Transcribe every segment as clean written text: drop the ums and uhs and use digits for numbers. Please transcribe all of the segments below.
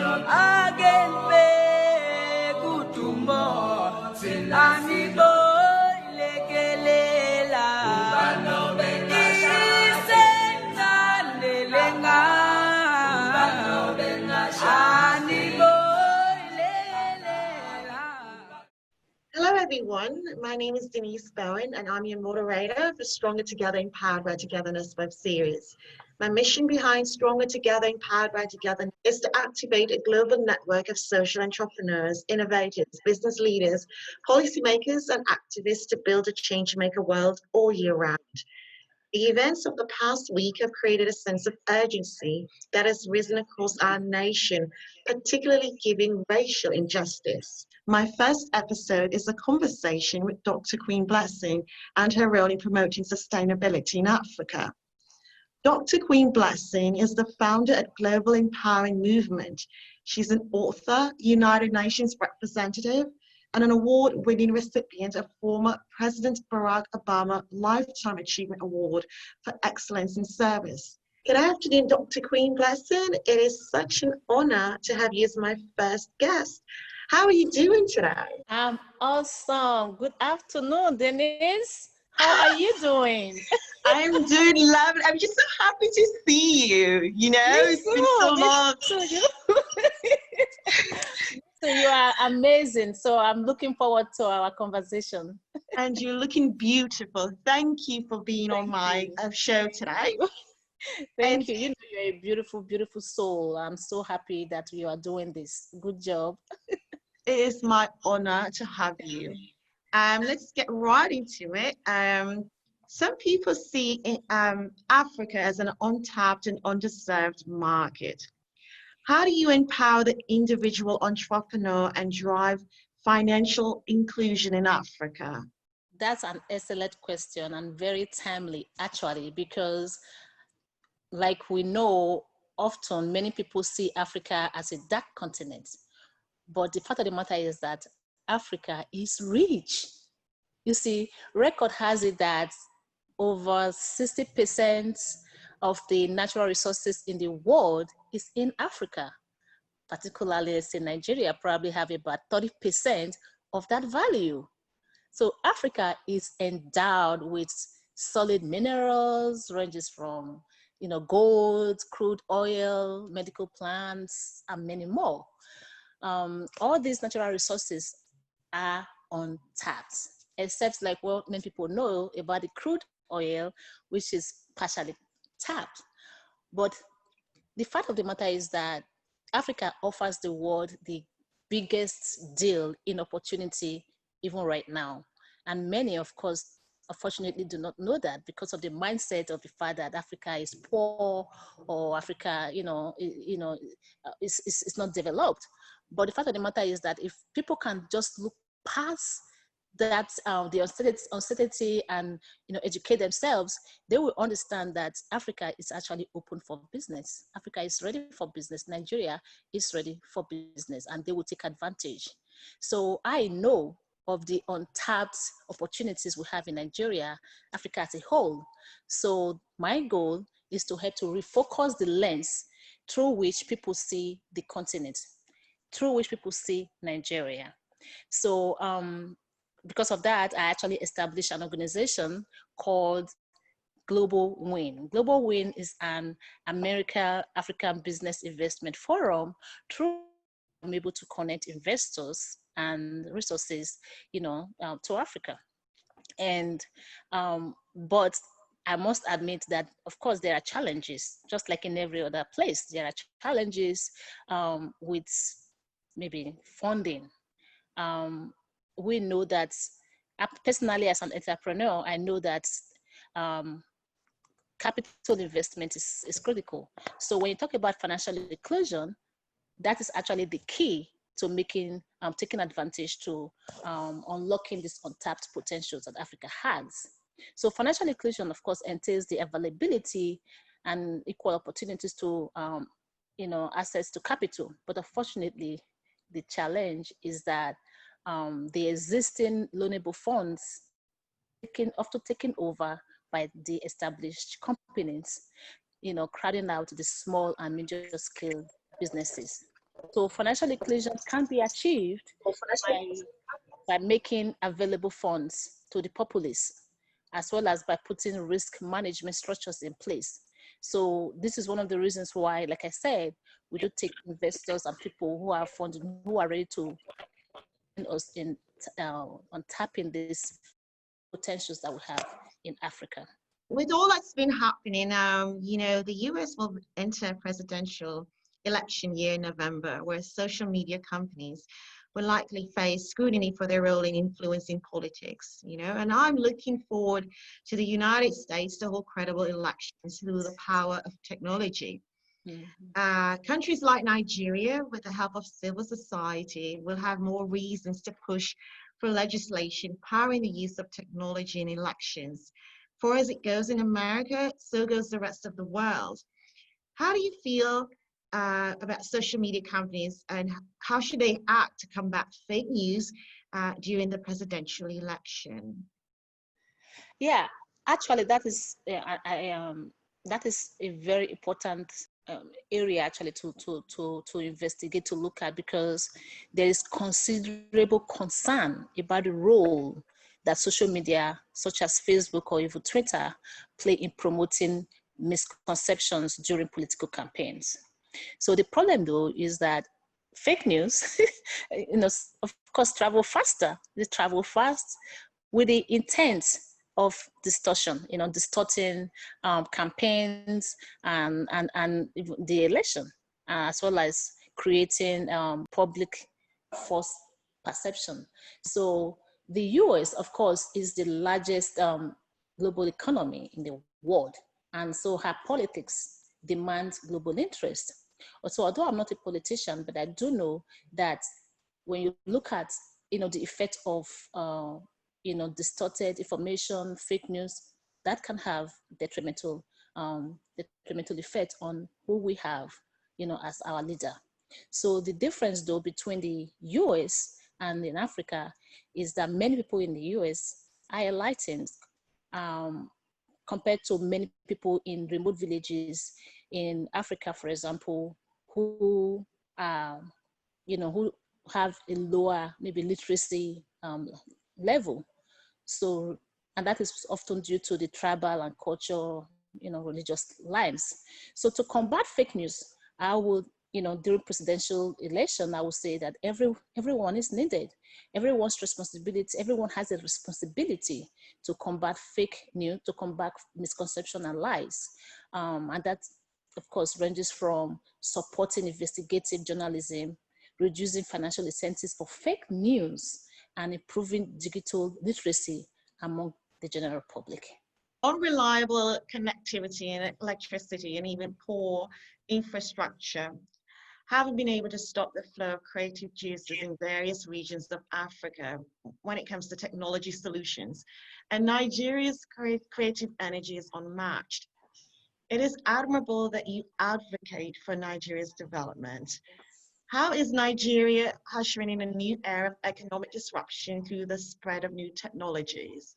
again be kutumbo anibo lekelela isenganelenga anibo lelela. Hello everyone, my name is DeniseBowen and I'm your moderator for Stronger Together Empowered by Togetherness web series. My mission behind Stronger Together Empowered by Togetherness is to activate a global network of social entrepreneurs, innovators, business leaders, policymakers and activists to build a change-maker world all year round. The events of the past week have created a sense of urgency that has risen across our nation, particularly given racial injustice. My first episode is a conversation with Dr. Queen Blessing and her role in promoting sustainability in Africa. Dr. Queen Blessing is the founder of Global Empowering Movement. She's an author, United Nations representative, and an award-winning recipient of former President Barack Obama Lifetime Achievement Award for Excellence in Service. Good afternoon, Dr. Queen Blessing. It is such an honor to have you as my first guest. How are you doing today? I'm awesome. Good afternoon, Denise. How are you doing? I'm doing lovely. I'm just so happy to see you. You know, it's been so long. So you are amazing. So I'm looking forward to our conversation. And you're looking beautiful. Thank you for being on my show today. Thank you. You know, you're a beautiful, beautiful soul. I'm so happy that you are doing this. Good job. It is my honor to have you. Let's get right into it. Some people see Africa as an untapped and underserved market. How do you empower the individual entrepreneur and drive financial inclusion in Africa? That's an excellent question and very timely, actually, because like we know, often many people see Africa as a dark continent. But the fact of the matter is that Africa is rich. You see, record has it that over 60% of the natural resources in the world is in Africa. Particularly, let's say Nigeria probably have about 30% of that value. So Africa is endowed with solid minerals, ranges from gold, crude oil, medical plants, and many more. All these natural resources are untapped, except like what many people know about the crude oil, which is partially tapped. But the fact of the matter is that Africa offers the world the biggest deal in opportunity even right now. And many, of course, unfortunately do not know that because of the mindset of the fact that Africa is poor or Africa, is not developed. But the fact of the matter is that if people can just look past that, the uncertainty and educate themselves, they will understand that Africa is actually open for business. Africa is ready for business. Nigeria is ready for business, and they will take advantage. So I know of the untapped opportunities we have in Nigeria, Africa as a whole. So my goal is to help to refocus the lens through which people see the continent, through which people see Nigeria. So because of that, I actually established an organization called Global Win. Global Win is an African Business Investment Forum through which I'm able to connect investors and resources, to Africa. And but I must admit that, of course, there are challenges, just like in every other place. There are challenges with maybe funding. We know that, personally as an entrepreneur, I know that capital investment is critical. So when you talk about financial inclusion, that is actually the key to taking advantage to unlocking these untapped potentials that Africa has. So financial inclusion, of course, entails the availability and equal opportunities to, access to capital. But unfortunately, the challenge is that the existing loanable funds often taken over by the established companies, crowding out the small and medium scale businesses. So financial inclusion can be achieved by making available funds to the populace, as well as by putting risk management structures in place. So this is one of the reasons why, like I said, we do take investors and people who are funding, who are ready to us in on tapping these potentials that we have in Africa. With all that's been happening, you know, the US will enter a presidential election year in November, where social media companies will likely face scrutiny for their role in influencing politics, you know, and I'm looking forward to the United States to hold credible elections through the power of technology. Countries like Nigeria, with the help of civil society, will have more reasons to push for legislation powering the use of technology in elections. For as it goes in America, so goes the rest of the world. How do you feel about social media companies, and how should they act to combat fake news during the presidential election? Yeah, actually, that is that is a very important area actually to investigate, to look at, because there is considerable concern about the role that social media such as Facebook or even Twitter play in promoting misconceptions during political campaigns. So the problem though is that fake news, you know, of course, travel faster. They travel fast with the intent of distortion, you know, distorting campaigns and the election, as well as creating public false perception. So the US, of course, is the largest global economy in the world. And so her politics demands global interest. So although I'm not a politician, but I do know that when you look at, you know, the effect of you know, distorted information, fake news, that can have detrimental effect on who we have, you know, as our leader. So the difference though between the US and in Africa is that many people in the US are enlightened compared to many people in remote villages in Africa, for example, who you know, who have a lower maybe literacy level. So, and that is often due to the tribal and cultural, you know, religious lines. So to combat fake news, I would, you know, during presidential election, I would say that everyone is needed. Everyone's responsibility, everyone has a responsibility to combat fake news, to combat misconception and lies. And that, of course, ranges from supporting investigative journalism, reducing financial incentives for fake news, and improving digital literacy among the general public. Unreliable connectivity and electricity and even poor infrastructure haven't been able to stop the flow of creative juices in various regions of Africa when it comes to technology solutions. And Nigeria's creative energy is unmatched. It is admirable that you advocate for Nigeria's development. How is Nigeria ushering in a new era of economic disruption through the spread of new technologies?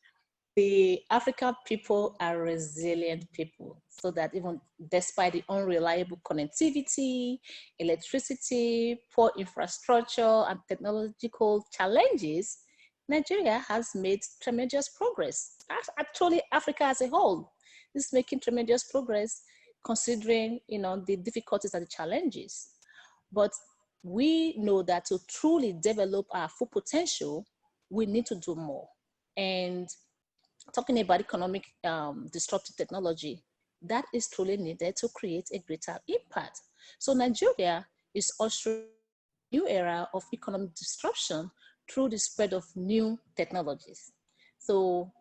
The African people are resilient people, so that even despite the unreliable connectivity, electricity, poor infrastructure, and technological challenges, Nigeria has made tremendous progress. Actually, Africa as a whole is making tremendous progress, considering, you know, the difficulties and the challenges. But we know that to truly develop our full potential, we need to do more. And talking about economic disruptive technology, that is truly needed to create a greater impact. So Nigeria is ushering a new era of economic disruption through the spread of new technologies. So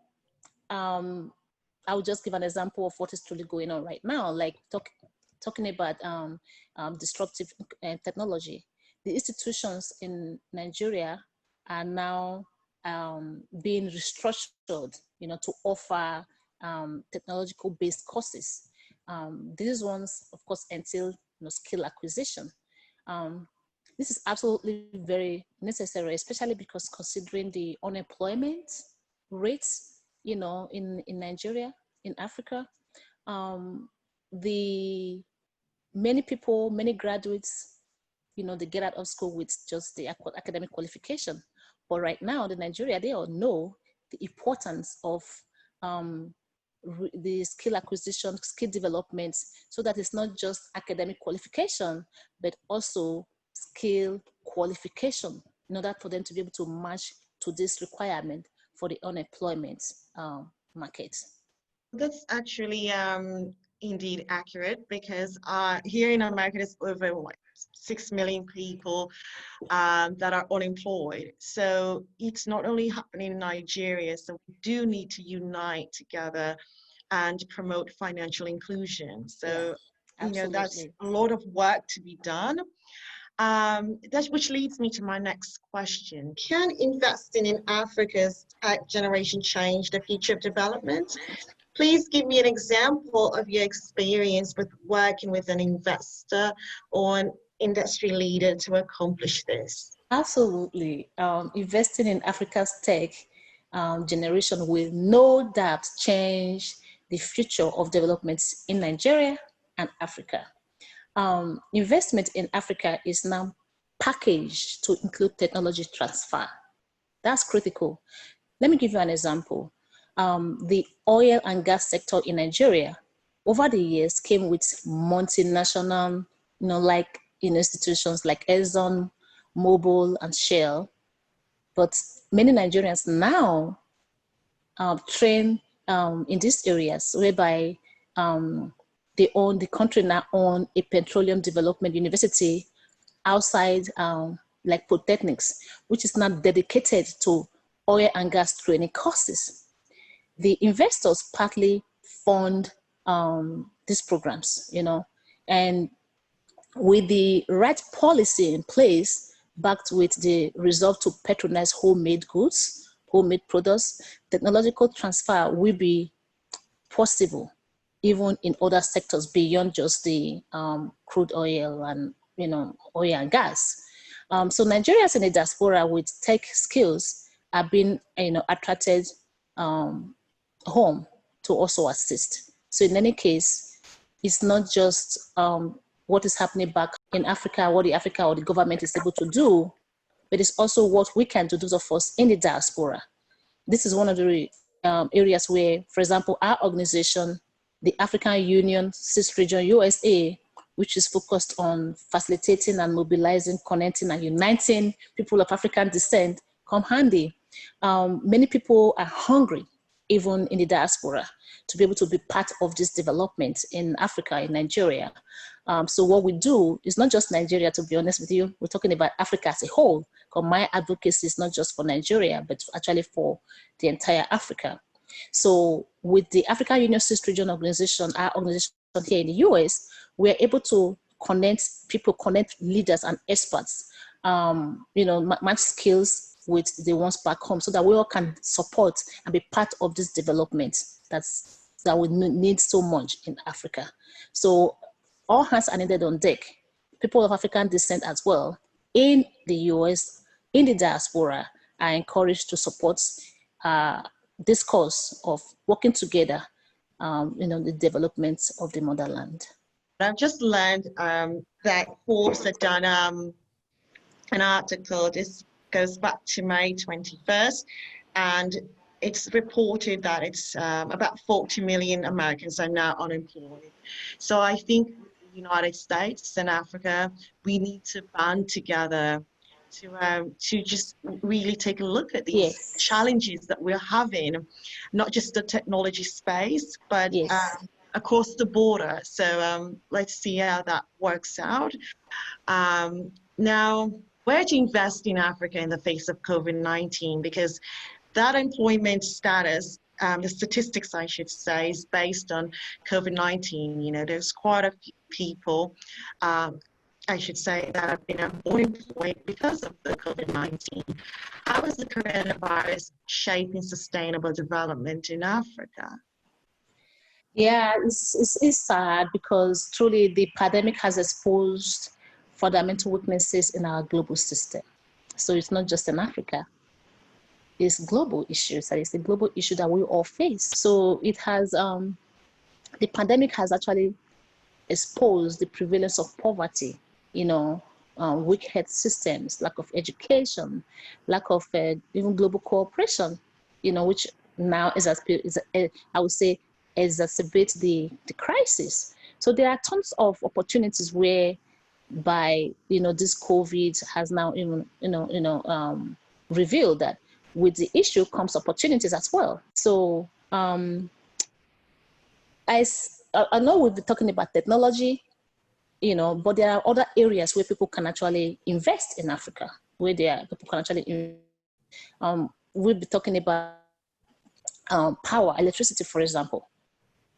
I'll just give an example of what is truly going on right now, like talking about disruptive technology. The institutions in Nigeria are now being restructured, you know, to offer technological-based courses. These ones, of course, entail, you know, skill acquisition. This is absolutely very necessary, especially because considering the unemployment rates, you know, in Nigeria, in Africa, the many people, many graduates they get out of school with just the academic qualification. But right now, in Nigeria, they all know the importance of the skill acquisition, skill development, so that it's not just academic qualification, but also skill qualification in order for them to be able to match to this requirement for the unemployment market. That's actually indeed accurate, because here in America, there's over 6 million people that are unemployed. So it's not only happening in Nigeria, so we do need to unite together and promote financial inclusion. So, that's a lot of work to be done. Which leads me to my next question. Can investing in Africa's tech generation change the future of development? Please give me an example of your experience with working with an investor or an industry leader to accomplish this. Absolutely. Investing in Africa's tech generation will no doubt change the future of developments in Nigeria and Africa. Investment in Africa is now packaged to include technology transfer. That's critical. Let me give you an example. The oil and gas sector in Nigeria over the years came with multinational, institutions like Exxon, Mobil, and Shell. But many Nigerians now train in these areas, whereby the country now own a petroleum development university outside, like Polytechnics, which is now dedicated to oil and gas training courses. The investors partly fund these programs, and with the right policy in place, backed with the resolve to patronize homemade goods, homemade products, technological transfer will be possible even in other sectors beyond just the crude oil and oil and gas. So Nigerians in the diaspora with tech skills are being attracted home to also assist. So in any case, it's not just what is happening back in Africa, what the Africa or the government is able to do, but it's also what we can do, those of us in the diaspora. This is one of the areas where, for example, our organization, the African Union, CIS Region USA, which is focused on facilitating and mobilizing, connecting and uniting people of African descent, come handy. Many people are hungry, even in the diaspora, to be able to be part of this development in Africa, in Nigeria. So what we do is not just Nigeria, to be honest with you, we're talking about Africa as a whole, because my advocacy is not just for Nigeria, but actually for the entire Africa. So with the African Union CIS Region organization, our organization here in the US, we're able to connect people, connect leaders and experts, match skills with the ones back home, so that we all can support and be part of this development that we need so much in Africa. So all hands are needed on deck. People of African descent as well in the US, in the diaspora, are encouraged to support this cause of working together, the development of the motherland. I've just learned that Forbes had done an article. This goes back to May 21st, and it's reported that it's about 40 million Americans are now unemployed. So I think the United States and Africa, we need to band together to just really take a look at these challenges that we're having, not just the technology space, but across the border. So let's see how that works out. Now, where to invest in Africa in the face of COVID-19? Because that employment status, the statistics I should say, is based on COVID-19. There's quite a few people, I should say, that have been unemployed because of the COVID-19. How is the coronavirus shaping sustainable development in Africa? Yeah, it's sad, because truly the pandemic has exposed fundamental weaknesses in our global system. So it's not just in Africa. It's global issues. It's a global issue that we all face. So it has, the pandemic has actually exposed the prevalence of poverty, weak health systems, lack of education, lack of even global cooperation, which now I would say exacerbate the crisis. So there are tons of opportunities where by this COVID has now revealed that with the issue comes opportunities as well. So I know we'll be talking about technology, but there are other areas where people can actually invest in Africa, where people can actually we'll be talking about power, electricity, for example,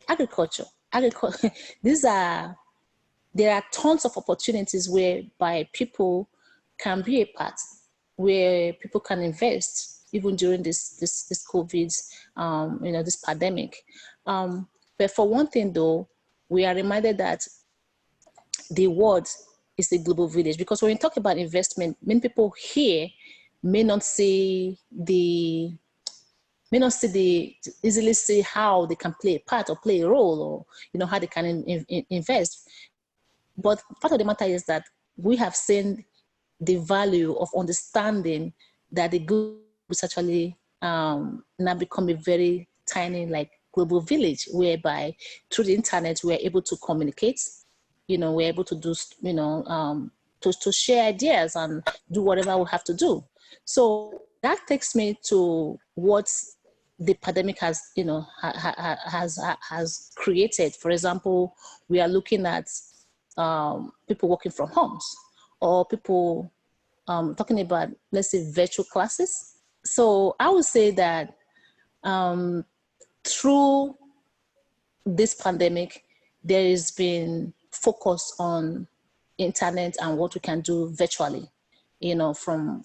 agriculture. There are tons of opportunities whereby people can be a part, where people can invest even during this COVID, this pandemic. But for one thing though, we are reminded that the world is a global village, because when we talk about investment, many people here may not easily see how they can play a part or play a role, or how they can invest. But part of the matter is that we have seen the value of understanding that the globe is actually now become a very tiny, global village, whereby through the internet we're able to communicate. We're able to do, to share ideas and do whatever we have to do. So that takes me to what the pandemic has, has created. For example, we are looking at people working from homes, or people talking about, let's say, virtual classes. So I would say that through this pandemic, there has been focus on internet and what we can do virtually, from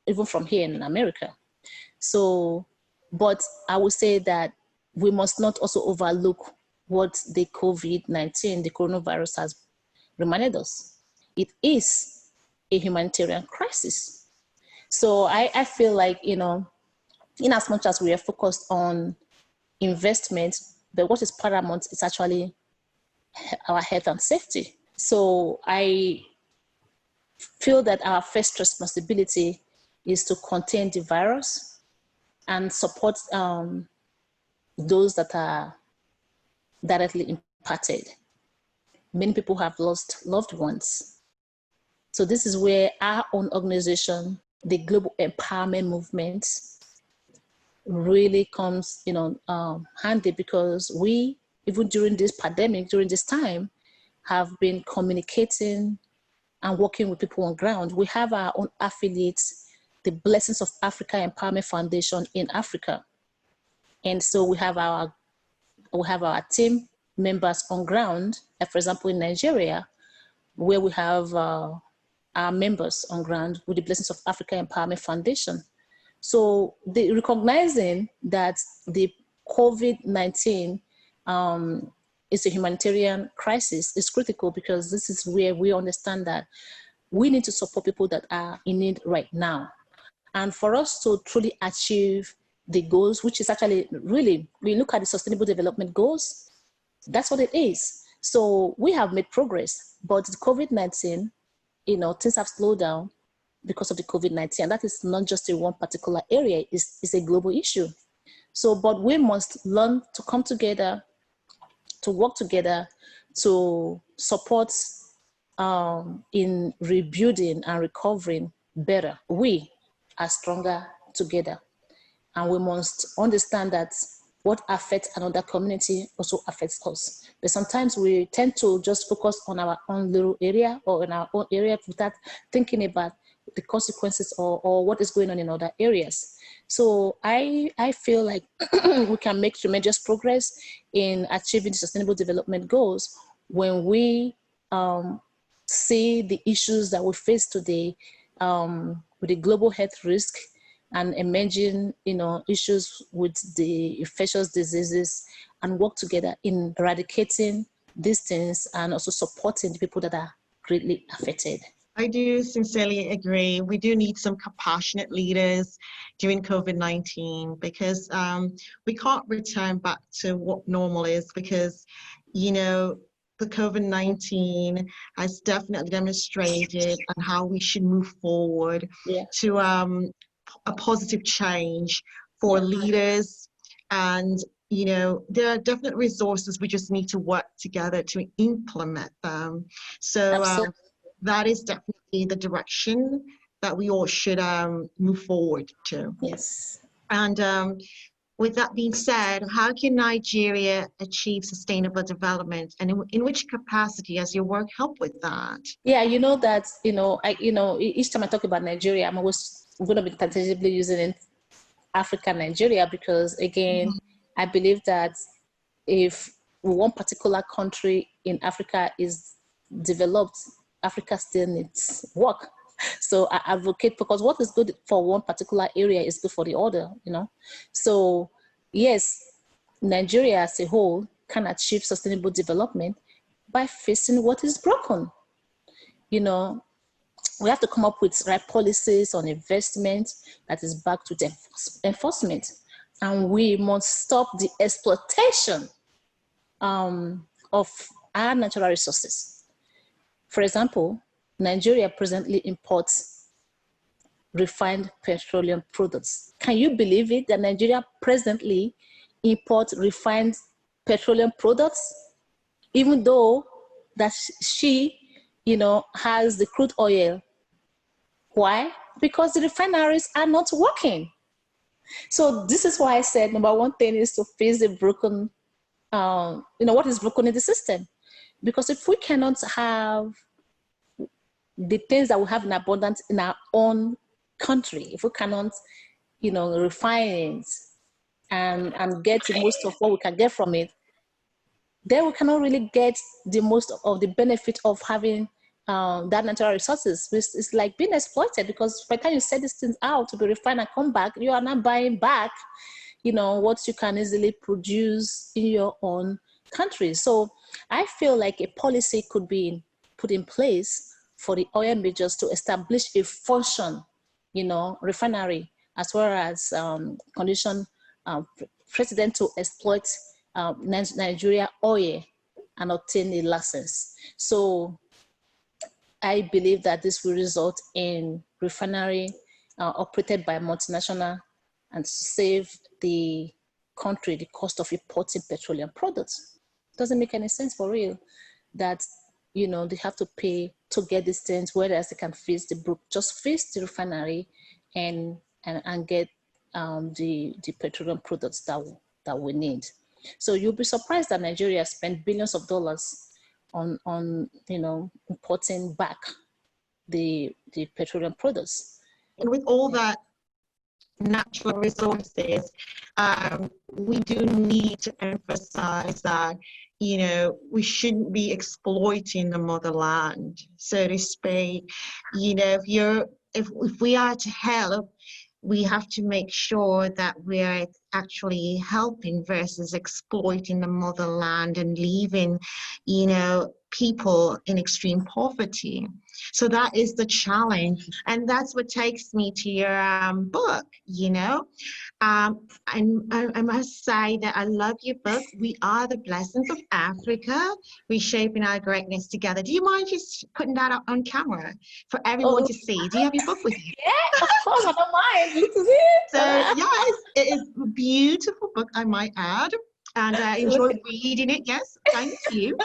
even from here in America. So, but I would say that we must not also overlook what the COVID-19, the coronavirus, has reminded us. It is a humanitarian crisis. So I feel like, in as much as we are focused on investment, but what is paramount is actually our health and safety. So I feel that our first responsibility is to contain the virus and support those that are directly impacted. Many people have lost loved ones. So this is where our own organization, the Global Empowerment Movement, really comes handy, because we, even during this pandemic, during this time, have been communicating and working with people on ground. We have our own affiliates, the Blessings of Africa Empowerment Foundation in Africa. And so we have our team members on ground, for example, in Nigeria, where we have our members on ground with the Blessings of Africa Empowerment Foundation. So recognizing that the COVID-19 is a humanitarian crisis is critical, because this is where we understand that we need to support people that are in need right now. And for us to truly achieve the goals, which is actually really, we look at the Sustainable Development Goals, that's what it is. So we have made progress, but the COVID-19, things have slowed down because of the COVID-19. And that is not just in one particular area, it's a global issue. So, but we must learn to come together, to work together, to support in rebuilding and recovering better. We are stronger together. And we must understand that what affects another community also affects us. But sometimes we tend to just focus on our own little area or in our own area without thinking about the consequences or what is going on in other areas. So I feel like we can make tremendous progress in achieving the Sustainable Development Goals when we see the issues that we face today with the global health risk and emerging, issues with the infectious diseases, and work together in eradicating these things and also supporting the people that are greatly affected. I do sincerely agree. We do need some compassionate leaders during COVID-19, because we can't return back to what normal is, because, the the COVID-19 has definitely demonstrated on how we should move forward to a positive change for leaders. And, you know, there are definite resources. We just need to work together to implement them. So that is definitely the direction that we all should move forward to. Yes. And with that being said, how can Nigeria achieve sustainable development, and in which capacity has your work helped with that? Yeah, you know that, each time I talk about Nigeria, I'm always going to be tentatively using it Africa, Nigeria, because again, I believe that if one particular country in Africa is developed, Africa still needs work. So I advocate, because what is good for one particular area is good for the other, you know. So yes, Nigeria as a whole can achieve sustainable development by fixing what is broken. You know, we have to come up with right policies on investment that is backed with enforcement. And we must stop the exploitation of our natural resources. For example, Nigeria presently imports refined petroleum products. Can you believe it that Nigeria presently imports refined petroleum products, even though that she, you know, has the crude oil? Why? Because the refineries are not working. So this is why I said number one thing is to fix the broken, what is broken in the system. Because if we cannot have the things that we have in abundance in our own country, if we cannot, refine it and get the most of what we can get from it, then we cannot really get the most of the benefit of having that natural resources. It's like being exploited, because by the time you set these things out to be refined and come back, you are not buying back, what you can easily produce in your own country. So I feel like a policy could be put in place for the oil majors to establish a function, refinery, as well as condition precedent to exploit Nigeria oil and obtain a license. So I believe that this will result in refinery operated by multinational and save the country the cost of importing petroleum products. Doesn't make any sense for real that, they have to pay to get these things, whereas they can fix just fix the refinery and get the petroleum products that we need. So you'll be surprised that Nigeria spent billions of dollars on importing back the petroleum products. And with all that natural resources, we do need to emphasize that we shouldn't be exploiting the motherland, so to speak. If we are to help, we have to make sure that we're actually helping versus exploiting the motherland and leaving, people in extreme poverty. So that is the challenge. And that's what takes me to your book, And I must say that I love your book, We Are the Blessings of Africa, Reshaping Our Greatness Together. Do you mind just putting that up on camera for everyone to see? Do you have your book with you? Yeah, of course, I don't mind. Look at it. So, yes, it is a beautiful book, I might add. And I enjoyed reading it. Yes, thank you.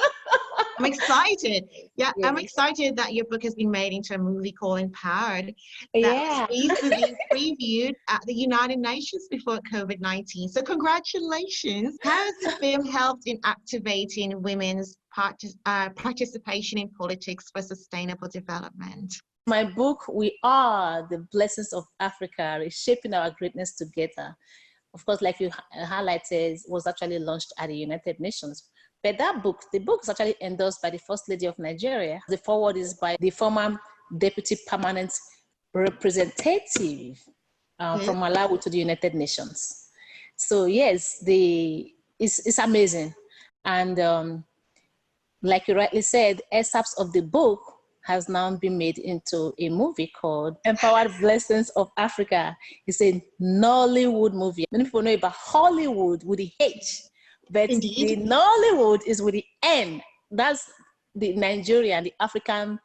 I'm excited. Yeah, I'm excited that your book has been made into a movie called Empowered. That was recently previewed at the United Nations before COVID-19. So congratulations. How has the film helped in activating women's participation in politics for sustainable development? My book, We Are the Blessings of Africa, Reshaping Our Greatness Together, of course, like you highlighted, was actually launched at the United Nations. But the book is actually endorsed by the First Lady of Nigeria. The foreword is by the former Deputy Permanent Representative from Malawi to the United Nations. So yes, it's amazing. And like you rightly said, excerpts of the book has now been made into a movie called Empowered Blessings of Africa. It's a Nollywood movie. Many people know about Hollywood with the H, but the Nollywood is with the N. that's the Nigerian, the African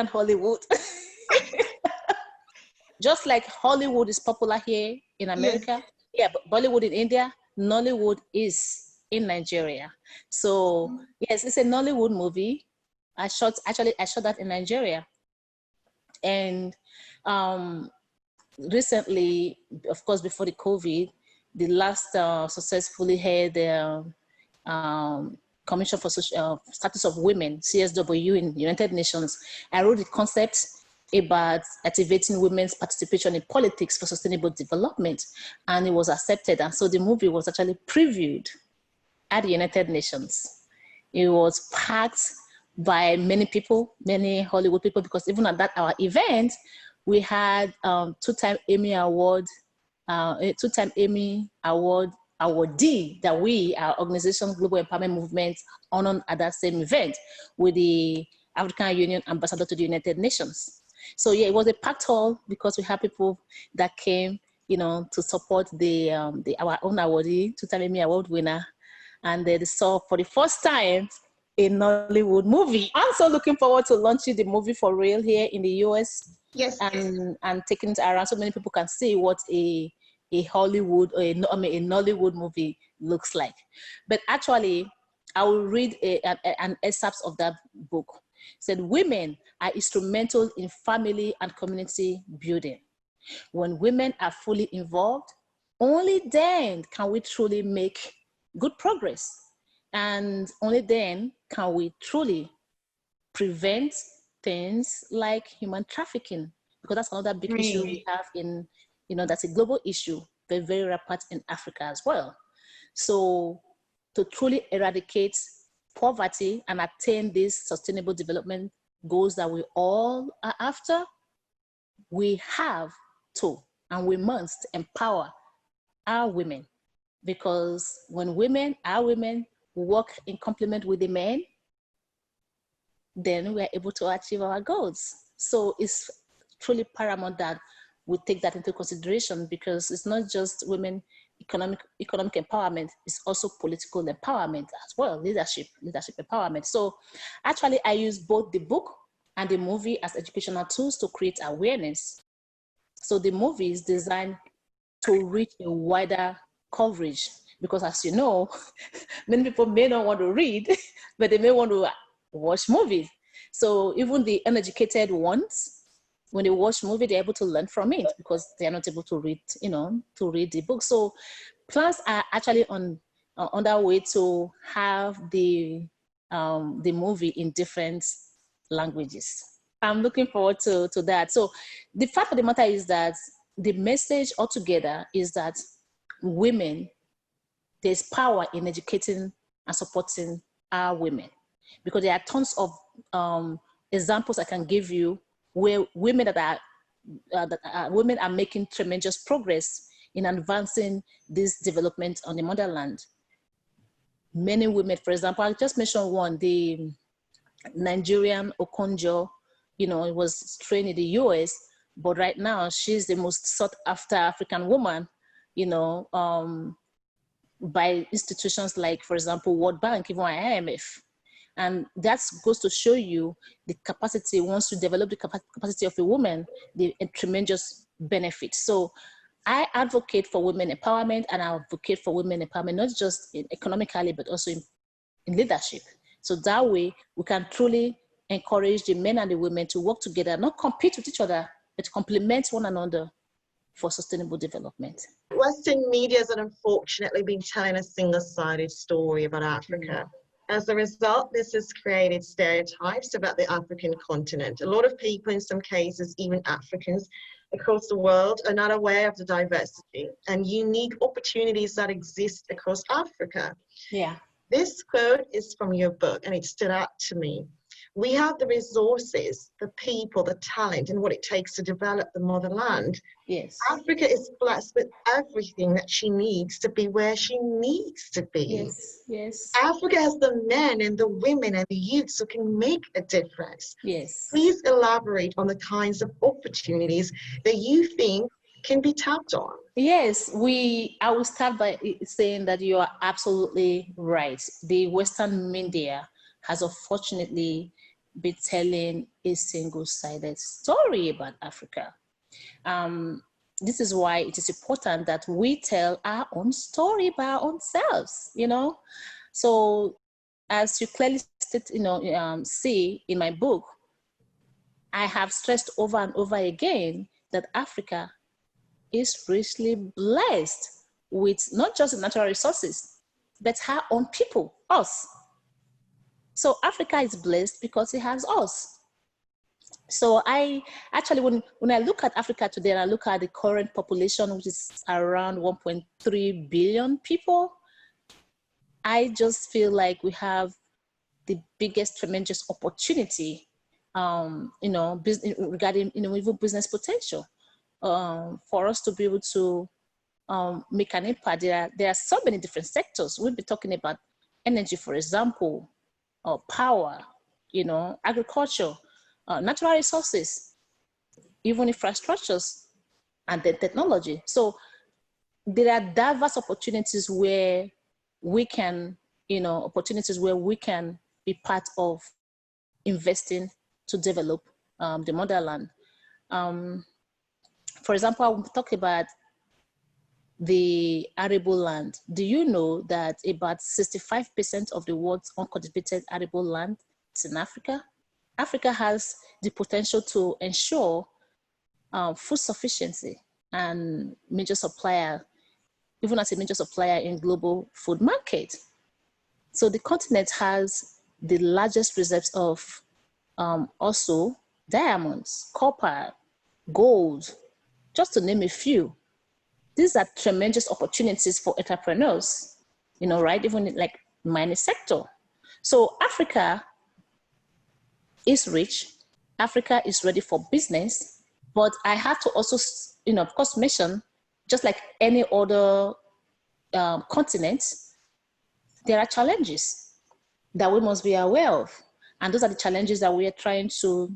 Hollywood. Just like Hollywood is popular here in America, yeah, but Bollywood in India, Nollywood is in Nigeria. So yes, it's a Nollywood movie. I shot that in Nigeria. And recently, of course, before the COVID, the last successfully had the Commission for Social Status of Women, CSW, in United Nations. I wrote the concept about activating women's participation in politics for sustainable development, and it was accepted. And so the movie was actually previewed at the United Nations. It was packed by many people, many Hollywood people, because even at our event, we had two-time Emmy Award awardee that our organization, Global Empowerment Movement, honored at that same event with the African Union Ambassador to the United Nations. So yeah, it was a packed hall because we had people that came, to support our own awardee, two-time Emmy Award winner, and they saw for the first time a Nollywood movie. I'm so looking forward to launching the movie for real here in the US. Yes. And taking it around so many people can see what a Hollywood or a Nollywood movie looks like. But actually, I will read an excerpt of that book. It said, women are instrumental in family and community building. When women are fully involved, only then can we truly make good progress. And only then can we truly prevent things like human trafficking, because that's another big issue we have in, that's a global issue, but very rampant in Africa as well. So to truly eradicate poverty and attain these sustainable development goals that we all are after, we have to and we must empower our women, because when our women work in complement with the men, then we are able to achieve our goals. So it's truly paramount that we take that into consideration, because it's not just women economic empowerment, it's also political empowerment as well, leadership empowerment. So actually I use both the book and the movie as educational tools to create awareness. So the movie is designed to reach a wider coverage, because as you know, many people may not want to read, but they may want to watch movies. So even the uneducated ones, when they watch movie, they're able to learn from it because they're not able to read, to read the book. So plans are actually on their way to have the movie in different languages. I'm looking forward to that. So the fact of the matter is that the message altogether is that women, there's power in educating and supporting our women, because there are tons of examples I can give you where women women are making tremendous progress in advancing this development on the motherland. Many women, for example, I just mentioned one, the Nigerian Okonjo, it was trained in the US, but right now she's the most sought after African woman, by institutions like, for example, World Bank, even IMF. And that goes to show you the capacity, once you develop the capacity of a woman, the tremendous benefits. So I advocate for women empowerment, and I advocate for women empowerment, not just economically, but also in leadership. So that way we can truly encourage the men and the women to work together, not compete with each other, but complement one another for sustainable development. Western media has unfortunately been telling a single-sided story about Africa. As a result, this has created stereotypes about the African continent. A lot of people, in some cases, even Africans across the world, are not aware of the diversity and unique opportunities that exist across Africa. Yeah. This quote is from your book, and it stood out to me. We have the resources, the people, the talent, and what it takes to develop the motherland. Yes. Africa is blessed with everything that she needs to be where she needs to be. Yes, yes. Africa has the men and the women and the youths who can make a difference. Yes. Please elaborate on the kinds of opportunities that you think can be tapped on. Yes, I will start by saying that you are absolutely right. The Western media has unfortunately been telling a single-sided story about Africa. This is why it is important that we tell our own story by our own selves, you know? So as you clearly state, see in my book, I have stressed over and over again that Africa is richly blessed with not just the natural resources, but her own people, us. So Africa is blessed because it has us. So I actually, when I look at Africa today and I look at the current population, which is around 1.3 billion people, I just feel like we have the biggest tremendous opportunity, regarding, even business potential, for us to be able to make an impact. There are so many different sectors. We'll be talking about energy, for example, power, agriculture, natural resources, even infrastructures, and then technology. So there are diverse opportunities where we can, be part of investing to develop the motherland. For example, I will talk about the arable land. Do you know that about 65% of the world's uncultivated arable land is in Africa? Africa has the potential to ensure food sufficiency and major supplier, even as a major supplier in global food market. So the continent has the largest reserves of also diamonds, copper, gold, just to name a few. These are tremendous opportunities for entrepreneurs, right? Even like mining sector. So Africa is rich. Africa is ready for business, but I have to also, of course, mention, just like any other continent, there are challenges that we must be aware of. And those are the challenges that we are trying to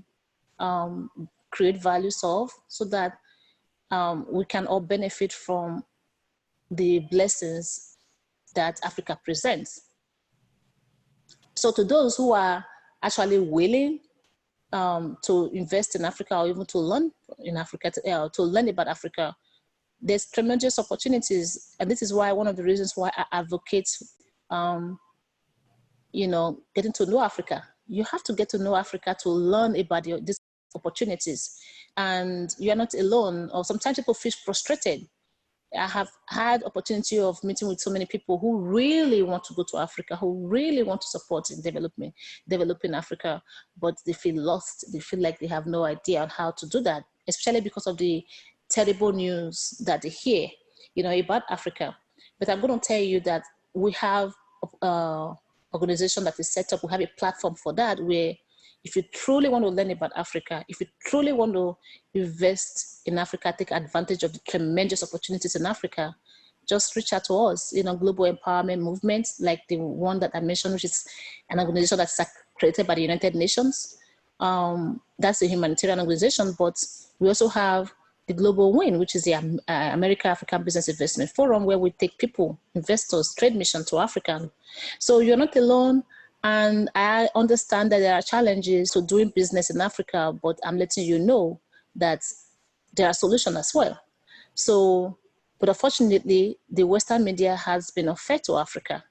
create value solve so that we can all benefit from the blessings that Africa presents. So to those who are actually willing to invest in Africa or even to learn in Africa, to learn about Africa, there's tremendous opportunities. And this is why one of the reasons why I advocate, getting to know Africa. You have to get to know Africa to learn about these opportunities. And you're not alone, or sometimes people feel frustrated. I have had opportunity of meeting with so many people who really want to go to Africa, who really want to support in developing Africa, but they feel lost. They feel like they have no idea on how to do that, especially because of the terrible news that they hear, about Africa. But I'm going to tell you that we have an organization that is set up. We have a platform for that, where if you truly want to learn about Africa, if you truly want to invest in Africa, take advantage of the tremendous opportunities in Africa, just reach out to us, global empowerment movements like the one that I mentioned, which is an organization that's created by the United Nations. That's a humanitarian organization, but we also have the Global WIN, which is the America African Business Investment Forum, where we take people, investors, trade mission to Africa. So you're not alone. And I understand that there are challenges to doing business in Africa, but I'm letting you know that there are solutions as well. So, but unfortunately, the Western media has been unfair to Africa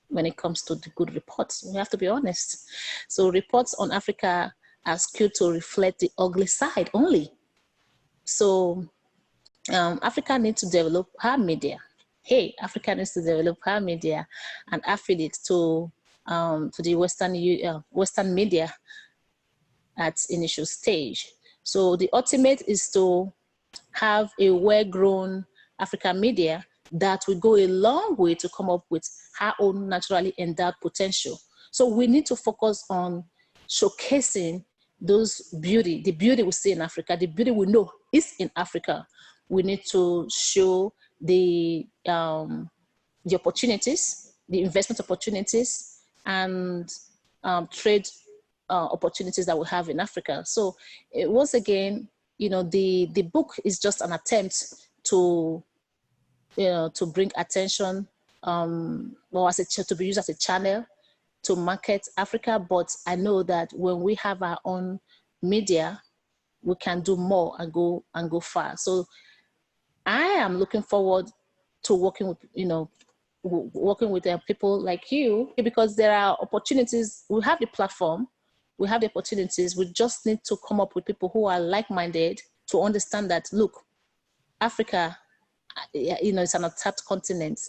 when it comes to the good reports. We have to be honest. So reports on Africa are skewed to reflect the ugly side only. So Africa needs to develop her media. Hey, Africa needs to develop her media and affiliate to the Western media at initial stage. So the ultimate is to have a well-grown African media that will go a long way to come up with her own naturally endowed potential. So we need to focus on showcasing the beauty we see in Africa, the beauty we know is in Africa. We need to show the opportunities, the investment opportunities, and trade opportunities that we have in Africa. So once again, the book is just an attempt to bring attention, or to be used as a channel to market Africa, but I know that when we have our own media, we can do more and go far. So I am looking forward to working with, working with people like you, because there are opportunities. We have the platform, we have the opportunities. We just need to come up with people who are like-minded to understand that, look, Africa, it's an untapped continent,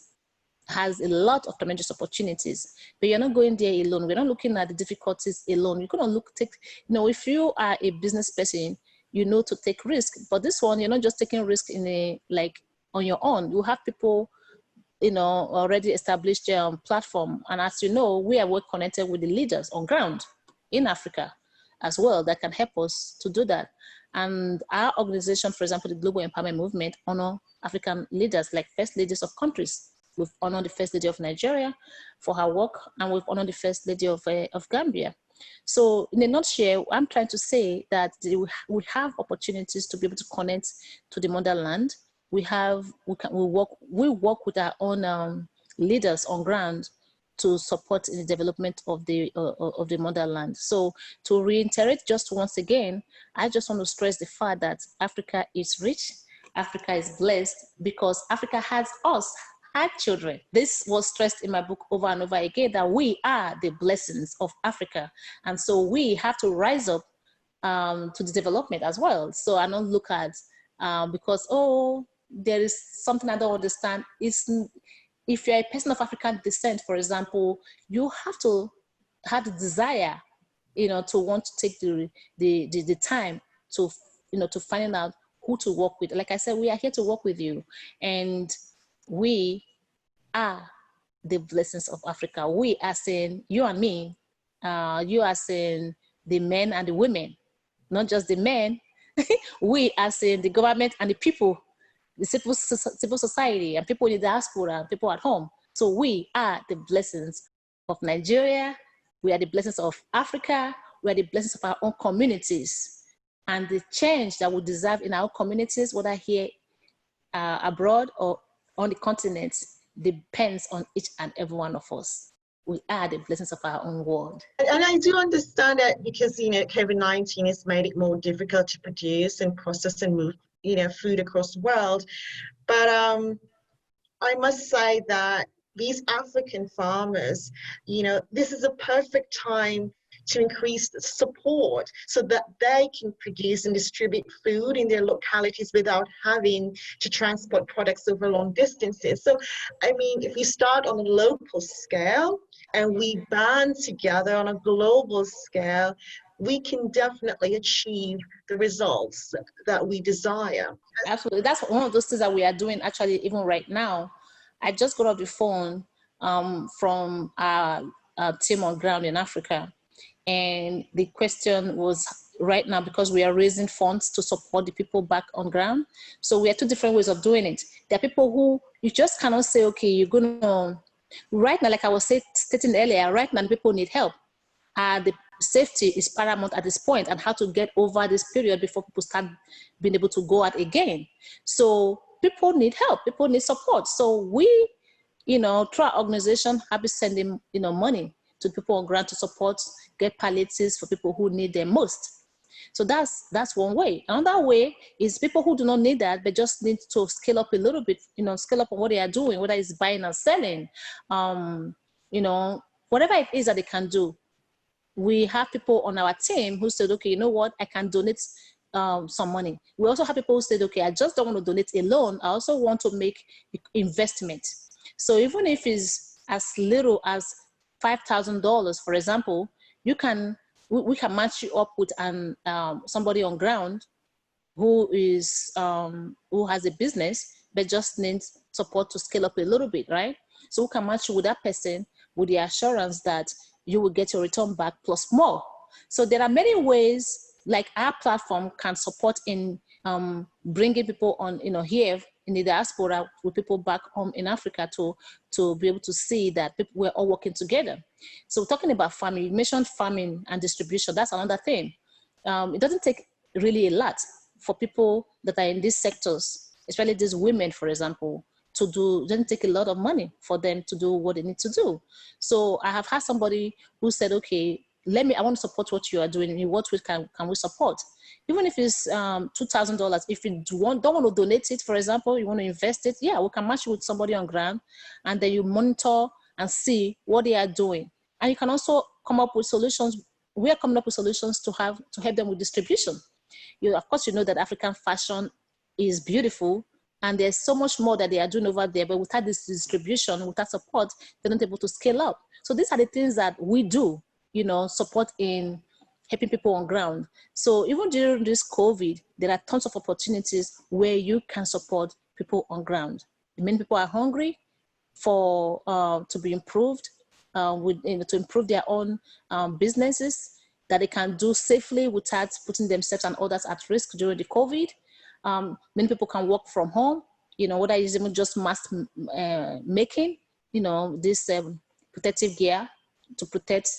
has a lot of tremendous opportunities, but you're not going there alone. We're not looking at the difficulties alone. You're going to if you are a business person, to take risk, but this one, you're not just taking risk on your own. You have people, already established platform. And as you know, we are well connected with the leaders on ground in Africa as well that can help us to do that. And our organization, for example, the Global Empowerment Movement, honor African leaders like first ladies of countries. We've honored the First Lady of Nigeria for her work, and we've honored the First Lady of Gambia. So in a nutshell, I'm trying to say that we have opportunities to be able to connect to the motherland. We work with our own leaders on ground to support the development of the motherland. So to reiterate just once again, I just want to stress the fact that Africa is rich, Africa is blessed, because Africa has us, had children. This was stressed in my book over and over again, that we are the blessings of Africa. And so we have to rise up to the development as well. So I don't look at, because, there is something I don't understand. If you're a person of African descent, for example, you have to have the desire, to want to take the time to, to find out who to work with. Like I said, we are here to work with you, and we are the blessings of Africa. We are saying, you and me, you are saying the men and the women, not just the men. We are saying the government and the people, the civil society, and people in the diaspora, and people at home. So we are the blessings of Nigeria. We are the blessings of Africa. We are the blessings of our own communities. And the change that we deserve in our communities, whether here abroad or on the continent, depends on each and every one of us. We are the blessings of our own world. And I do understand that because, COVID-19 has made it more difficult to produce and process and move, food across the world. But I must say that these African farmers, this is a perfect time to increase the support so that they can produce and distribute food in their localities without having to transport products over long distances. So, I mean, if we start on a local scale and we band together on a global scale, we can definitely achieve the results that we desire. Absolutely. That's one of those things that we are doing actually even right now. I just got off the phone from our team on ground in Africa. And the question was, right now, because we are raising funds to support the people back on ground. So we have two different ways of doing it. There are people who you just cannot say, okay, you're going to, right now, like I was stating earlier, right now people need help. The safety is paramount at this point, and how to get over this period before people start being able to go out again. So people need help, people need support. So we, through our organization, have been sending, money to people on ground to support, get palliatives for people who need them most. So that's one way. Another way is people who do not need that, but just need to scale up a little bit, scale up on what they are doing, whether it's buying or selling, whatever it is that they can do. We have people on our team who said, okay, you know what, I can donate some money. We also have people who said, okay, I just don't want to donate alone. I also want to make investment. So even if it's as little as $5,000, for example, we can match you up with somebody on ground who is who has a business but just needs support to scale up a little bit, right? So we can match you with that person with the assurance that you will get your return back plus more. So there are many ways, like our platform can support in bringing people on, here in the diaspora with people back home in Africa to be able to see that we're all working together. So talking about farming, you mentioned farming and distribution, that's another thing. It doesn't take really a lot for people that are in these sectors, especially these women, for example, to do, doesn't take a lot of money for them to do what they need to do. So I have had somebody who said, okay, I want to support what you are doing. In what way can we support? Even if it's $2,000, if you don't want to donate it, for example, you want to invest it, yeah, we can match you with somebody on ground, and then you monitor and see what they are doing. And you can also come up with solutions. We are coming up with solutions to help them with distribution. Of course, you know that African fashion is beautiful, and there's so much more that they are doing over there, but without this distribution, without support, they're not able to scale up. So these are the things that we do, you know, support in helping people on ground. So even during this COVID, there are tons of opportunities where you can support people on ground. Many people are hungry for to be improved, to improve their own businesses that they can do safely without putting themselves and others at risk during the COVID. Many people can work from home, you know, whether it's even just mask making, you know, this protective gear to protect,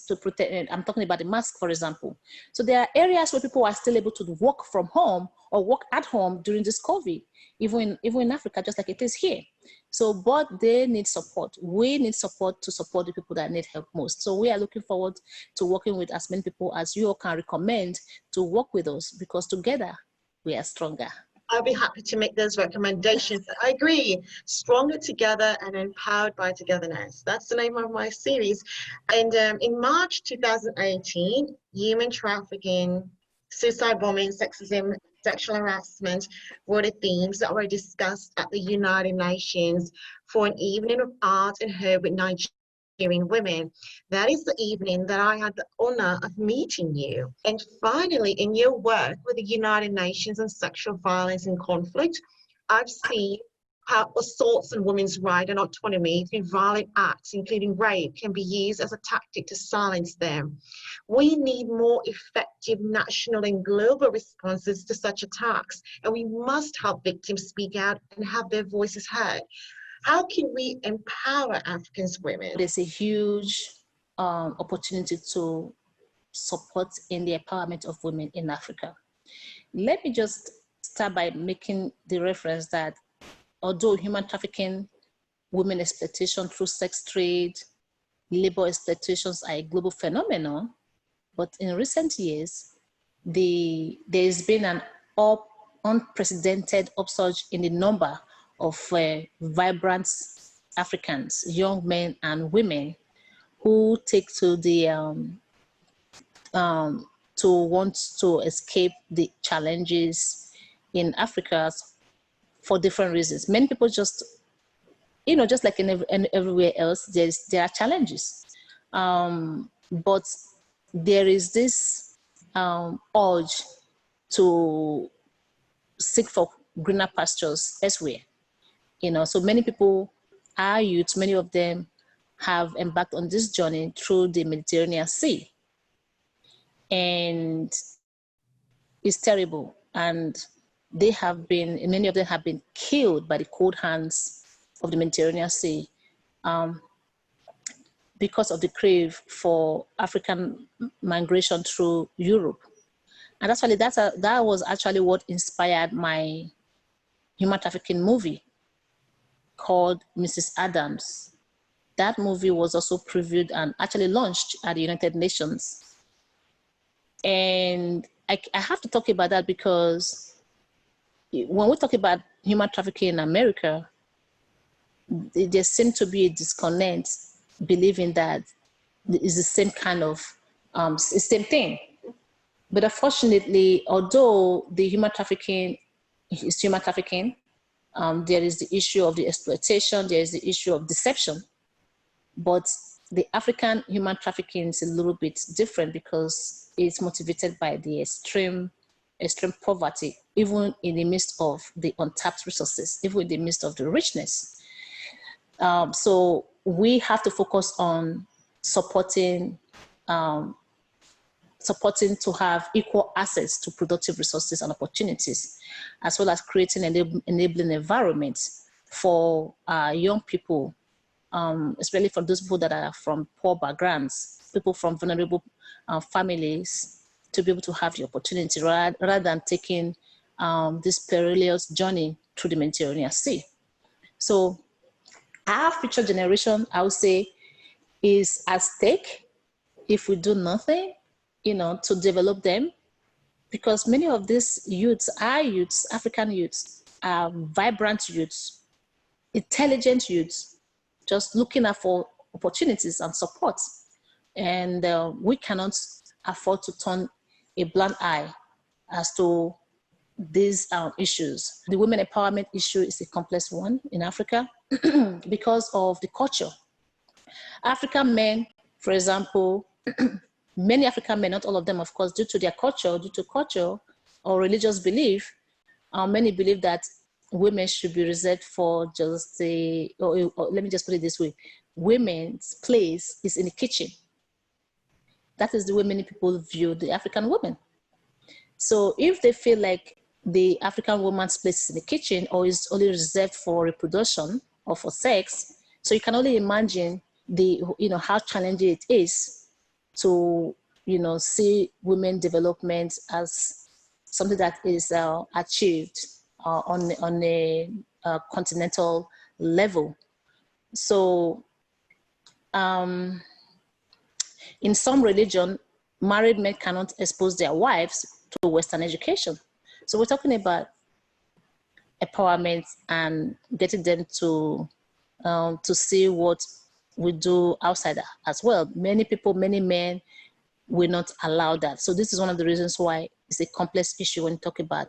I'm talking about the mask, for example. So there are areas where people are still able to work from home or work at home during this COVID, even in Africa, just like it is here. So, but they need support. We need support to support the people that need help most. So we are looking forward to working with as many people as you all can recommend to work with us, because together we are stronger. I'll be happy to make those recommendations. I agree. Stronger together and empowered by togetherness. That's the name of my series. And in March 2018, human trafficking, suicide bombing, sexism, sexual harassment were the themes that were discussed at the United Nations for an evening of art and hope with Nigerian women. That is the evening that I had the honor of meeting you. And finally, in your work with the United Nations on sexual violence and conflict, I've seen how assaults on women's rights and autonomy through violent acts, including rape, can be used as a tactic to silence them. We need more effective national and global responses to such attacks, and we must help victims speak out and have their voices heard. How can we empower African women? There's a huge opportunity to support in the empowerment of women in Africa. Let me just start by making the reference that although human trafficking, women exploitation through sex trade, labor exploitations are a global phenomenon, but in recent years, there's been an unprecedented upsurge in the number of vibrant Africans, young men and women, who take to the to want to escape the challenges in Africa for different reasons. Many people just, you know, just like in everywhere else, there are challenges, but there is this urge to seek for greener pastures elsewhere. You know, so many people are youth, many of them have embarked on this journey through the Mediterranean Sea. And it's terrible. And many of them have been killed by the cold hands of the Mediterranean Sea because of the crave for African migration through Europe. And actually, that was actually what inspired my human trafficking movie called Mrs. Adams. That movie was also previewed and actually launched at the United Nations. And I have to talk about that because when we talk about human trafficking in America, there seems to be a disconnect, believing that it's the same kind of, same thing. But unfortunately, although the human trafficking is human trafficking, there is the issue of the exploitation, there is the issue of deception. But the African human trafficking is a little bit different because it's motivated by the extreme poverty, even in the midst of the untapped resources, even in the midst of the richness. So we have to focus on supporting to have equal access to productive resources and opportunities, as well as creating an enabling environment for young people, especially for those people that are from poor backgrounds, people from vulnerable families, to be able to have the opportunity rather than taking this perilous journey through the Mediterranean Sea. So Our future generation, I would say, is at stake if we do nothing, to develop them. Because many of these youths, our youths, African youths, are vibrant youths, intelligent youths, just looking out for opportunities and support. And we cannot afford to turn a blind eye as to these issues. The women empowerment issue is a complex one in Africa because of the culture. African men, for example, many African men, not all of them, of course, due to culture or religious belief, many believe that women should be reserved for just or let me just put it this way, women's place is in the kitchen. That is the way many people view the African woman. So if they feel like the African woman's place is in the kitchen or is only reserved for reproduction or for sex, so you can only imagine how challenging it is to, see women development as something that is achieved on a continental level. So in some religion, married men cannot expose their wives to Western education. So we're talking about empowerment and getting them to see what we do outside as well. Many people, many men will not allow that. So this is one of the reasons why it's a complex issue when you talk about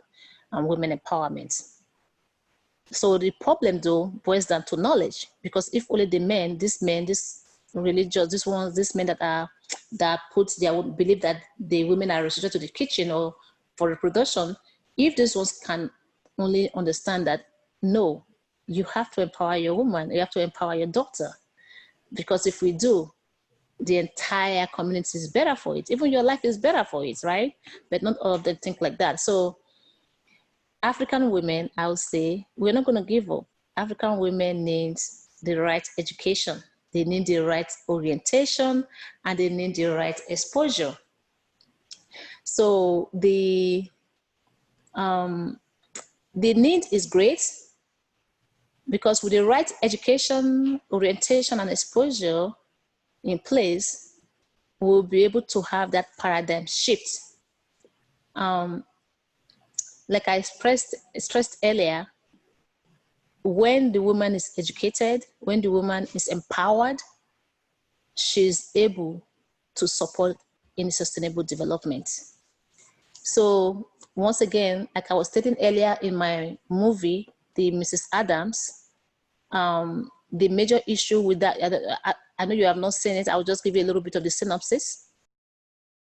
women empowerment. So the problem though boils down to knowledge, because if only the men, these religious, these men that believe that the women are restricted to the kitchen or for reproduction, if these ones can only understand that, no, you have to empower your woman, you have to empower your daughter. Because if we do, the entire community is better for it. Even your life is better for it, right? But not all of them think like that. So African women, I would say, we're not going to give up. African women need the right education. They need the right orientation, and they need the right exposure. So the need is great, because with the right education, orientation, and exposure in place, we'll be able to have that paradigm shift. Like I stressed earlier, when the woman is educated, when the woman is empowered, she's able to support any sustainable development. So once again, like I was stating earlier in my movie, the Mrs. Adams, the major issue with that, I know you have not seen it, I'll just give you a little bit of the synopsis.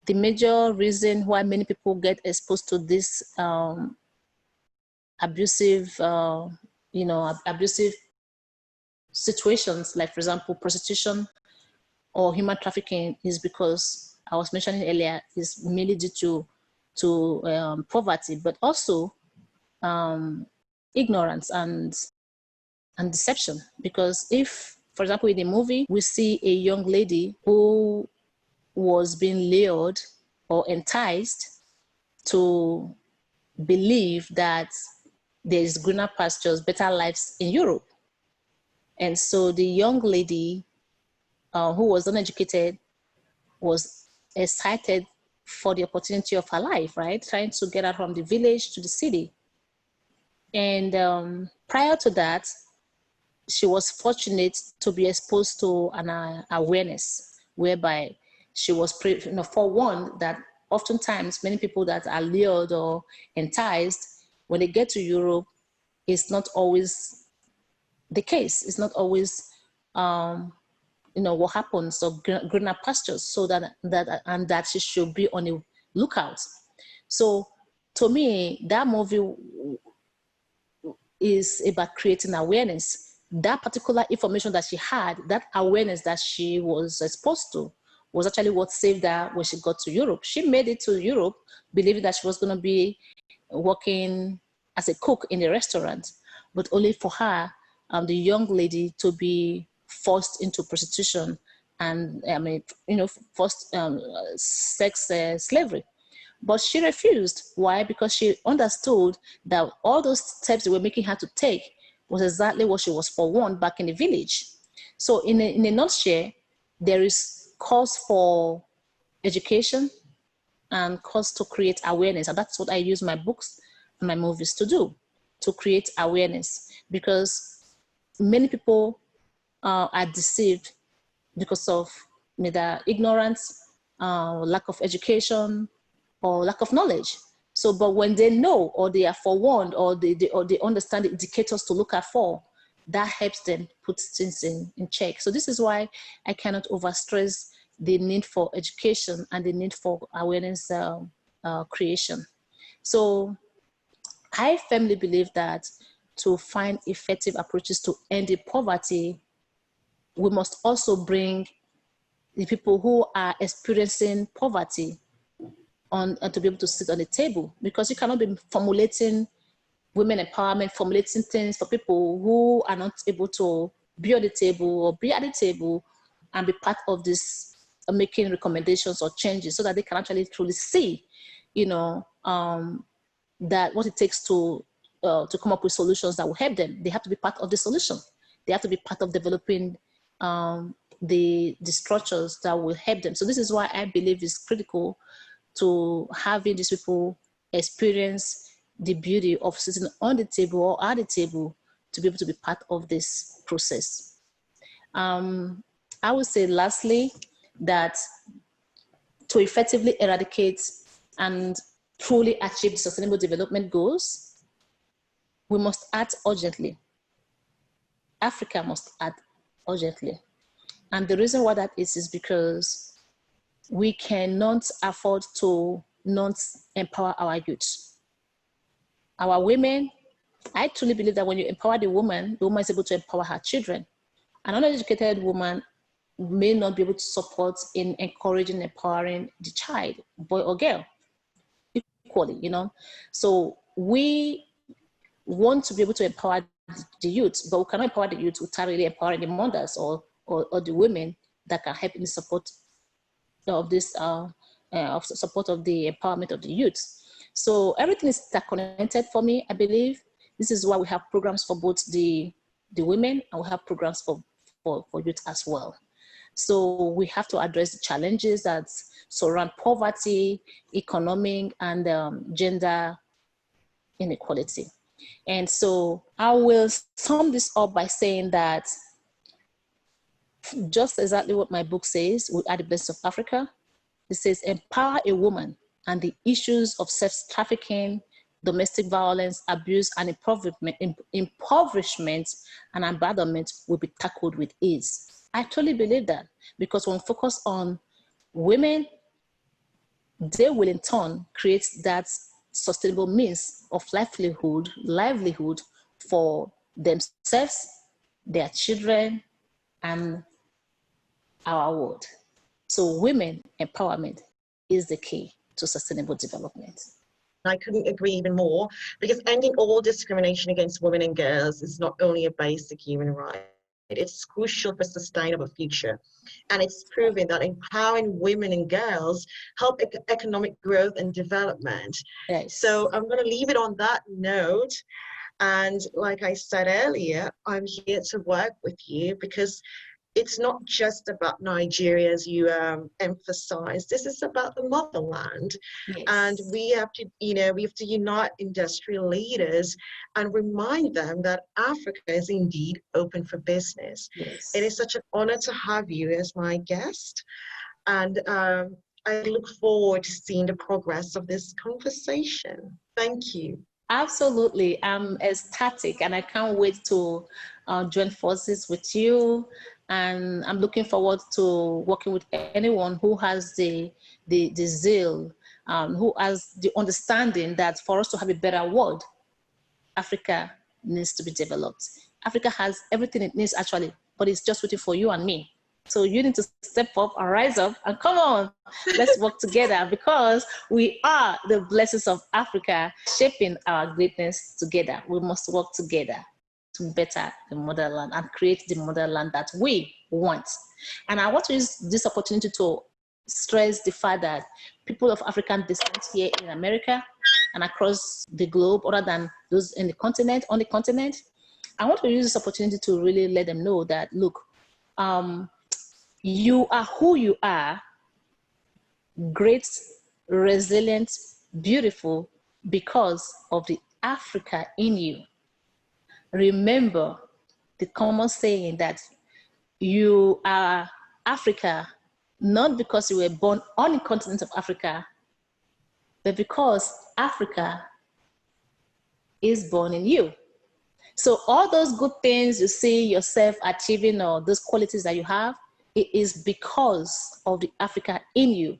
The major reason why many people get exposed to this abusive situations, like for example, prostitution or human trafficking, is because I was mentioning earlier, is mainly due to poverty, but also ignorance and deception. Because if, for example, in the movie, we see a young lady who was being lured or enticed to believe that there is greener pastures, better lives in Europe. And so the young lady who was uneducated was excited for the opportunity of her life, right? Trying to get out from the village to the city. And prior to that, she was fortunate to be exposed to an awareness whereby she was forewarned that oftentimes many people that are lured or enticed, when they get to Europe, it's not always the case. It's not always what happens, so greener pastures, so that she should be on the lookout. So to me, that movie is about creating awareness. That particular information that she had, that awareness that she was exposed to, was actually what saved her when she got to Europe. She made it to Europe believing that she was going to be working as a cook in a restaurant, but only for her, the young lady, to be forced into prostitution and forced sex slavery. But she refused. Why? Because she understood that all those steps they were making her to take was exactly what she was forewarned back in the village. So in a nutshell, there is cause for education and cause to create awareness. And that's what I use my books and my movies to do, to create awareness, because many people are deceived because of either ignorance, lack of education, or lack of knowledge. So, but when they know, or they are forewarned, or they understand the indicators to look out for, that helps them put things in check. So this is why I cannot overstress the need for education and the need for awareness creation. So I firmly believe that to find effective approaches to ending poverty, we must also bring the people who are experiencing poverty on to be able to sit on the table, because you cannot be formulating women empowerment, formulating things for people who are not able to be on the table or be at the table and be part of this making recommendations or changes, so that they can actually truly see, that what it takes to come up with solutions that will help them. They have to be part of the solution. They have to be part of developing the structures that will help them. So this is why I believe it's critical to having these people experience the beauty of sitting on the table or at the table to be able to be part of this process. I would say lastly that to effectively eradicate and truly achieve the sustainable development goals, we must act urgently. Africa must act urgently. And the reason why that is because we cannot afford to not empower our youth. Our women, I truly believe that when you empower the woman is able to empower her children. An uneducated woman may not be able to support in encouraging, empowering the child, boy or girl, equally, So we want to be able to empower the youth, but we cannot empower the youth without really empowering the mothers or the women that can help in the support of this, of support of the empowerment of the youth. So everything is interconnected for me, I believe. This is why we have programs for both the women, and we have programs for youth as well. So we have to address the challenges that surround poverty, economic, and gender inequality. And so I will sum this up by saying that just exactly what my book says, We Are the Blessings of Africa. It says, empower a woman and the issues of sex trafficking, domestic violence, abuse, and impoverishment and abandonment will be tackled with ease. I truly believe that, because when we focus on women, they will in turn create that sustainable means of livelihood for themselves, their children, and our world. So women empowerment is the key to sustainable development. I couldn't agree even more, because ending all discrimination against women and girls is not only a basic human right, it's crucial for a sustainable future. And it's proven that empowering women and girls help economic growth and development. Yes. So I'm going to leave it on that note. And like I said earlier, I'm here to work with you, because it's not just about Nigeria, as you emphasize. This is about the motherland. Yes. And we have to unite industrial leaders and remind them that Africa is indeed open for business. Yes. It is such an honor to have you as my guest. And I look forward to seeing the progress of this conversation. Thank you. Absolutely. I'm ecstatic, and I can't wait to join forces with you. And I'm looking forward to working with anyone who has the zeal, who has the understanding that for us to have a better world, Africa needs to be developed. Africa has everything it needs, actually, but it's just waiting for you and me. So you need to step up and rise up and come on, let's work together, because we are the blessings of Africa, shaping our greatness together. We must work together to better the motherland and create the motherland that we want. And I want to use this opportunity to stress the fact that people of African descent here in America and across the globe, other than those in the continent, I want to use this opportunity to really let them know that, look, you are who you are, great, resilient, beautiful, because of the Africa in you. Remember the common saying that you are Africa, not because you were born on the continent of Africa, but because Africa is born in you. So all those good things you see yourself achieving, or those qualities that you have, it is because of the Africa in you.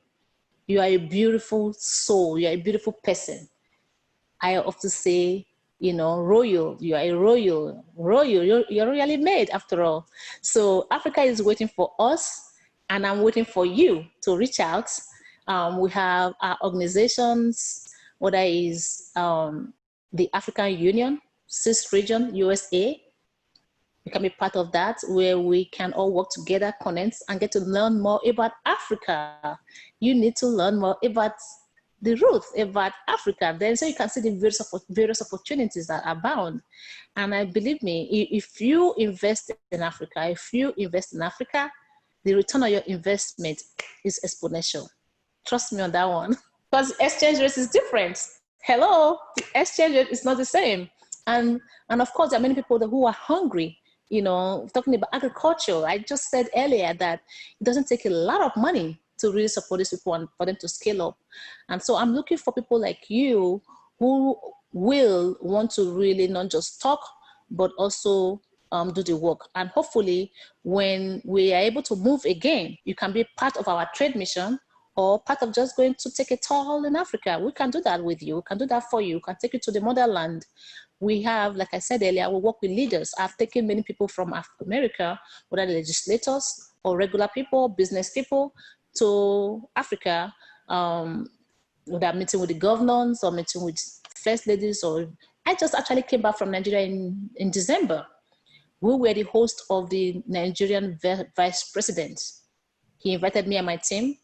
You are a beautiful soul. You are a beautiful person. I often say, you know, royal. You are a royal. You're royally made, after all. So Africa is waiting for us, and I'm waiting for you to reach out. We have our organizations, whether it's the African Union, CIS region, USA. You can be part of that, where we can all work together, connect, and get to learn more about Africa. You need to learn more about the roots about Africa. Then, so you can see the various opportunities that abound. And I believe me, if you invest in Africa, the return on your investment is exponential. Trust me on that one. Because exchange rate is different. Hello, the exchange rate is not the same. And of course, there are many people who are hungry. You know, talking about agriculture, I just said earlier that it doesn't take a lot of money to really support these people and for them to scale up. And so I'm looking for people like you who will want to really not just talk, but also do the work. And hopefully when we are able to move again, you can be part of our trade mission, or part of just going to take a tour in Africa. We can do that with you. We can do that for you. We can take you to the motherland. We have, like I said earlier, we work with leaders. I've taken many people from America, whether legislators or regular people, business people, to Africa, without meeting with the governors or meeting with first ladies. Or I just actually came back from Nigeria in December. We were the host of the Nigerian vice president. He invited me and my team,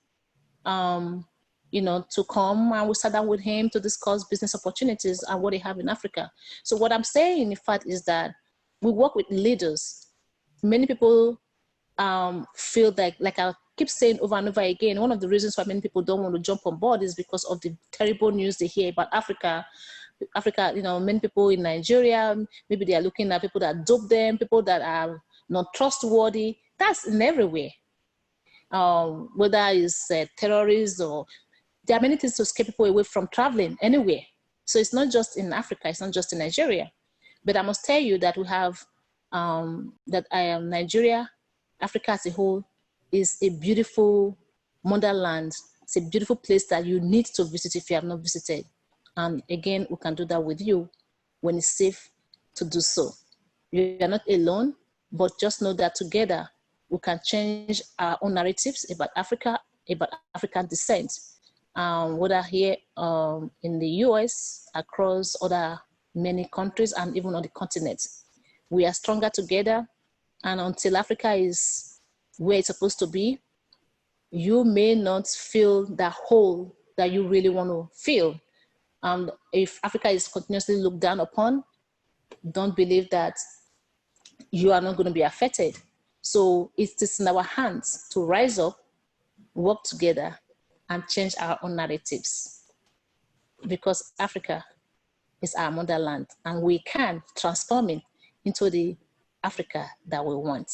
you know, to come, and we sat down with him to discuss business opportunities and what they have in Africa. So what I'm saying, in fact, is that we work with leaders. Many people feel like I keep saying over and over again, one of the reasons why many people don't want to jump on board is because of the terrible news they hear about Africa. Africa, you know, many people in Nigeria, maybe they are looking at people that dope them, people that are not trustworthy. That's in everywhere. Whether it's terrorists, or there are many things to scare people away from traveling anywhere. So it's not just in Africa, it's not just in Nigeria. But I must tell you that we have, Nigeria, Africa as a whole, is a beautiful motherland. It's a beautiful place that you need to visit if you have not visited. And again, we can do that with you when it's safe to do so. You are not alone, but just know that together we can change our own narratives about Africa, about African descent, whether here in the US, across other many countries, and even on the continent. We are stronger together, and until Africa is where it's supposed to be, you may not feel that whole that you really want to feel. If Africa is continuously looked down upon, don't believe that you are not going to be affected. So it is in our hands to rise up, work together, and change our own narratives. Because Africa is our motherland, and we can transform it into the Africa that we want.